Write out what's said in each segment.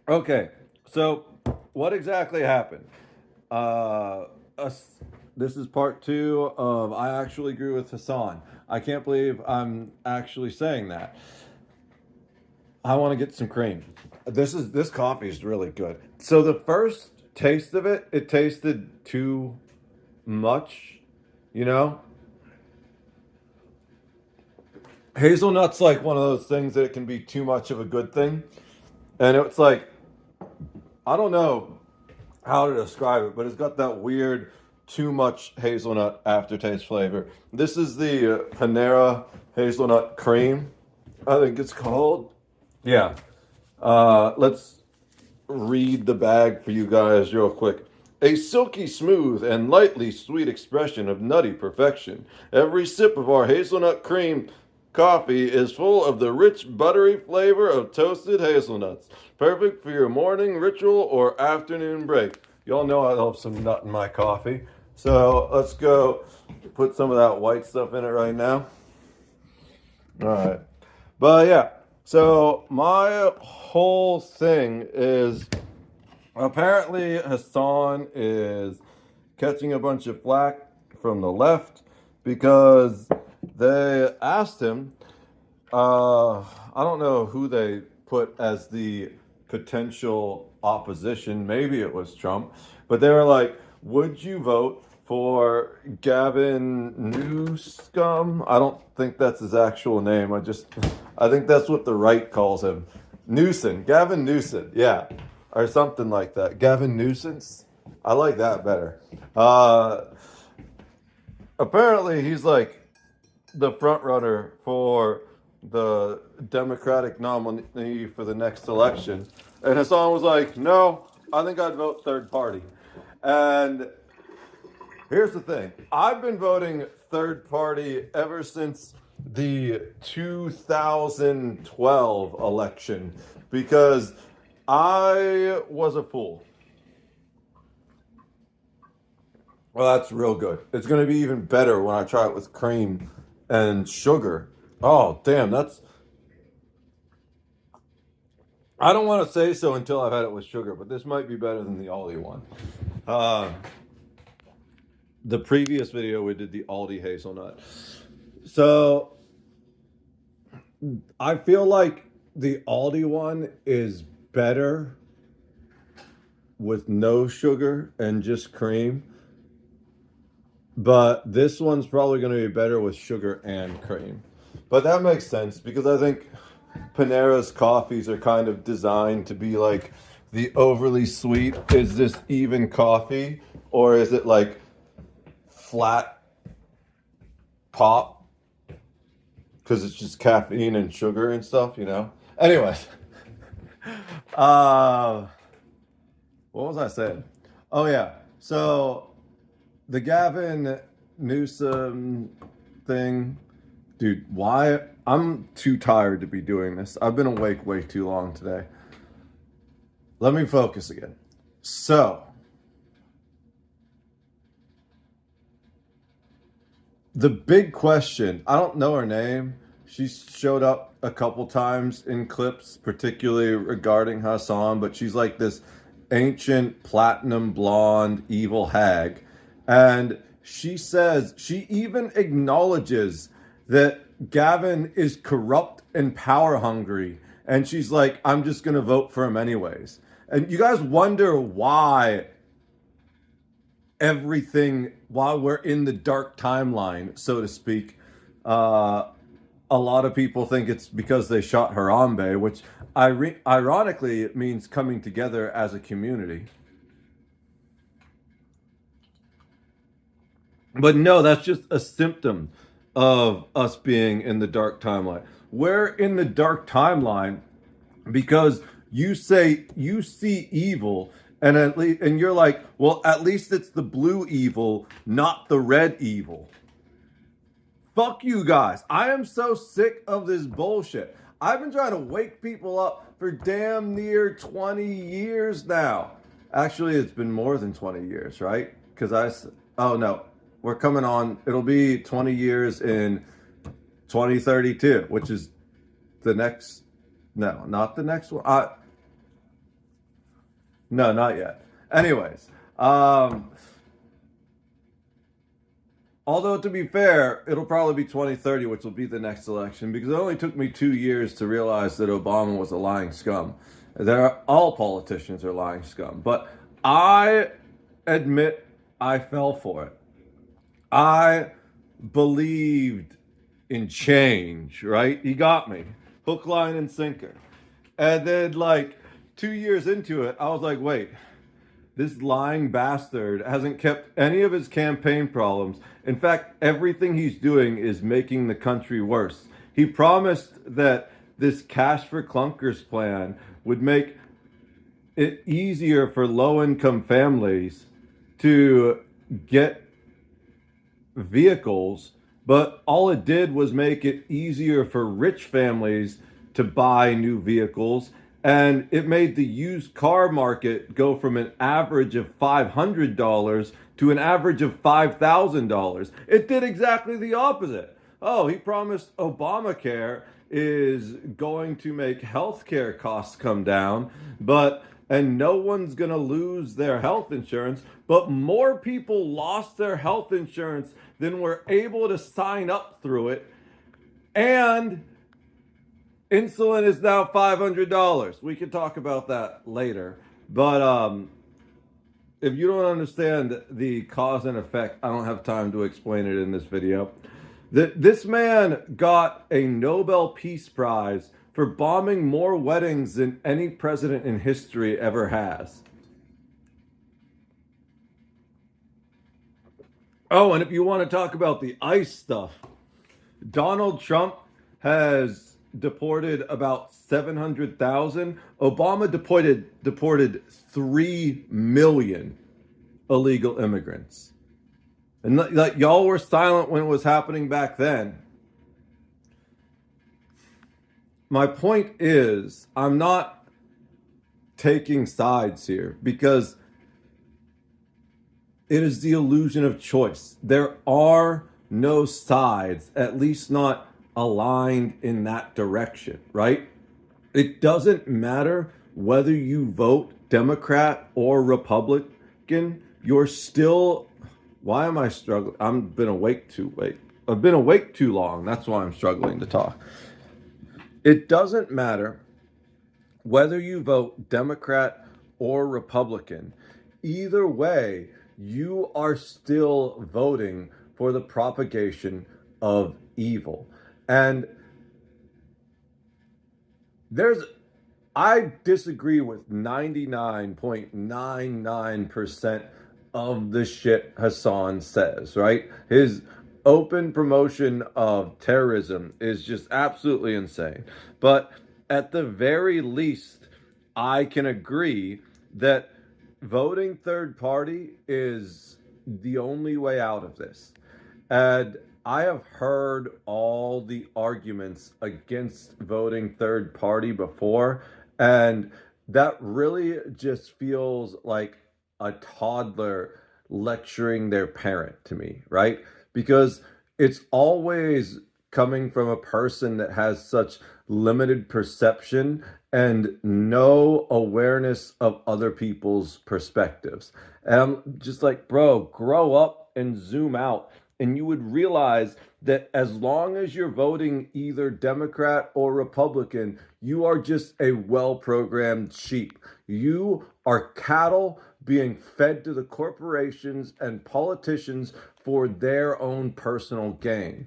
Okay, so what exactly happened? Uh, us, this is part two of I actually agree with Hasan. I can't believe I'm actually saying that. I want to get some cream. This coffee is really good. So the first taste of it, it tasted too much, you know? Hazelnut's like one of those things that it can be too much of a good thing. And it's like, I don't know how to describe it, but it's got that weird, too much hazelnut aftertaste flavor. This is the Panera hazelnut cream, I think it's called. Yeah. Let's read the bag for you guys real quick. A silky smooth and lightly sweet expression of nutty perfection. Every sip of our hazelnut cream coffee is full of the rich, buttery flavor of toasted hazelnuts. Perfect for your morning ritual or afternoon break. Y'all know I love some nut in my coffee. So let's go put some of that white stuff in it right now. All right. But yeah, so my whole thing is apparently Hassan is catching a bunch of flack from the left because they asked him, I don't know who they put as the potential opposition. Maybe it was Trump, but they were like, would you vote for Gavin Newscom? I don't think that's his actual name. I think that's what the right calls him. Newsom, Gavin Newsom, yeah, or something like that. Gavin Nuisance. I like that better. Uh, Apparently, he's like the front runner for the Democratic nominee for the next election. And Hassan was like, no, I think I'd vote third party. And here's the thing, I've been voting third party ever since the 2012 election because I was a fool. Well, that's real good. It's going to be even better when I try it with cream and sugar. Oh, damn, that's. I don't want to say so until I've had it with sugar, but this might be better than the Aldi one. Uh, the previous video we did the Aldi hazelnut. So I feel like the Aldi one is better with no sugar and just cream. But this one's probably going to be better with sugar and cream. But that makes sense because I think Panera's coffees are kind of designed to be like the overly sweet. Is this even coffee or is it like flat pop? Because it's just caffeine and sugar and stuff, you know? Anyways, uh, what was I saying? Oh, yeah. So the Gavin Newsom thing, dude, why? I'm too tired to be doing this. I've been awake way too long today. Let me focus again. So, the big question, I don't know her name. She showed up a couple times in clips, particularly regarding Hassan, but she's like this ancient platinum blonde evil hag. And she says, she even acknowledges that Gavin is corrupt and power hungry. And she's like, I'm just going to vote for him anyways. And you guys wonder why everything, while we're in the dark timeline, so to speak, a lot of people think it's because they shot Harambe, which ironically it means coming together as a community. But no, that's just a symptom of us being in the dark timeline. We're in the dark timeline because you say you see evil and you're like, well, at least it's the blue evil, not the red evil. Fuck you guys. I am so sick of this bullshit. I've been trying to wake people up for damn near 20 years now. Actually, it's been more than 20 years, right? Oh no, we're coming on, it'll be 20 years in 2032, which is the next, no, not the next one. No, not yet. Anyways, um, although to be fair, it'll probably be 2030, which will be the next election, because it only took me 2 years to realize that Obama was a lying scum. All politicians are lying scum, but I admit I fell for it. I believed in change, right? He got me hook, line, and sinker. And then, like, 2 years into it, I was like, wait, this lying bastard hasn't kept any of his campaign problems. In fact, everything he's doing is making the country worse. He promised that this cash for clunkers plan would make it easier for low income families to get vehicles, but all it did was make it easier for rich families to buy new vehicles. And it made the used car market go from an average of $500 to an average of $5,000. It did exactly the opposite. Oh, he promised Obamacare is going to make healthcare costs come down, and no one's going to lose their health insurance, but more people lost their health insurance than were able to sign up through it. And insulin is now $500. We can talk about that later. But if you don't understand the cause and effect, I don't have time to explain it in this video. This man got a Nobel Peace Prize for bombing more weddings than any president in history ever has. Oh, and if you want to talk about the ICE stuff, Donald Trump has deported about 700,000. Obama deported 3 million illegal immigrants. And like y'all were silent when it was happening back then. My point is, I'm not taking sides here because it is the illusion of choice. There are no sides, at least not aligned in that direction, right? It doesn't matter whether you vote Democrat or Republican, you're still. Why am I struggling? I've been awake too late. I've been awake too long. That's why I'm struggling to talk. It doesn't matter whether you vote Democrat or Republican. Either way, you are still voting for the propagation of evil. And I disagree with 99.99% of the shit Hasan says, right? His open promotion of terrorism is just absolutely insane. But at the very least, I can agree that voting third party is the only way out of this. And I have heard all the arguments against voting third party before, and that really just feels like a toddler lecturing their parent to me, right? Because it's always coming from a person that has such limited perception and no awareness of other people's perspectives. And I'm just like, bro, grow up and zoom out. And you would realize that as long as you're voting either Democrat or Republican, you are just a well-programmed sheep. You are cattle being fed to the corporations and politicians for their own personal gain.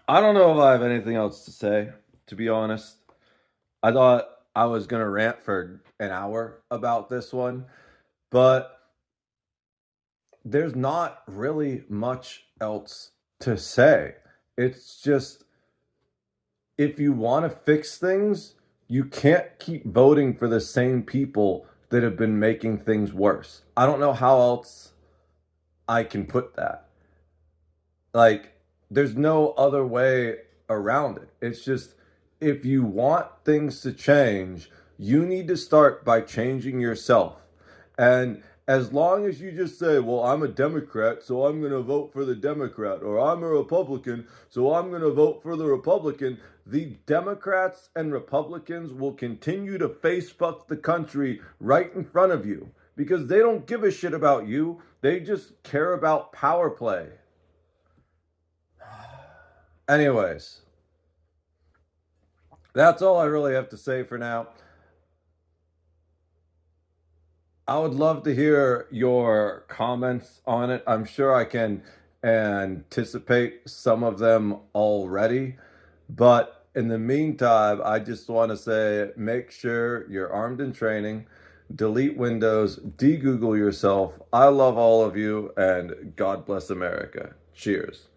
I don't know if I have anything else to say, to be honest. I thought I was going to rant for an hour about this one, but there's not really much else to say. It's just, if you want to fix things, you can't keep voting for the same people that have been making things worse. I don't know how else I can put that. Like, there's no other way around it. It's just, if you want things to change, you need to start by changing yourself. And As long as you just say, well, I'm a Democrat, so I'm going to vote for the Democrat, or I'm a Republican, so I'm going to vote for the Republican, the Democrats and Republicans will continue to face fuck the country right in front of you because they don't give a shit about you. They just care about power play. Anyways, that's all I really have to say for now. I would love to hear your comments on it. I'm sure I can anticipate some of them already. But in the meantime, I just want to say make sure you're armed and training, delete Windows, de-Google yourself. I love all of you, and God bless America. Cheers.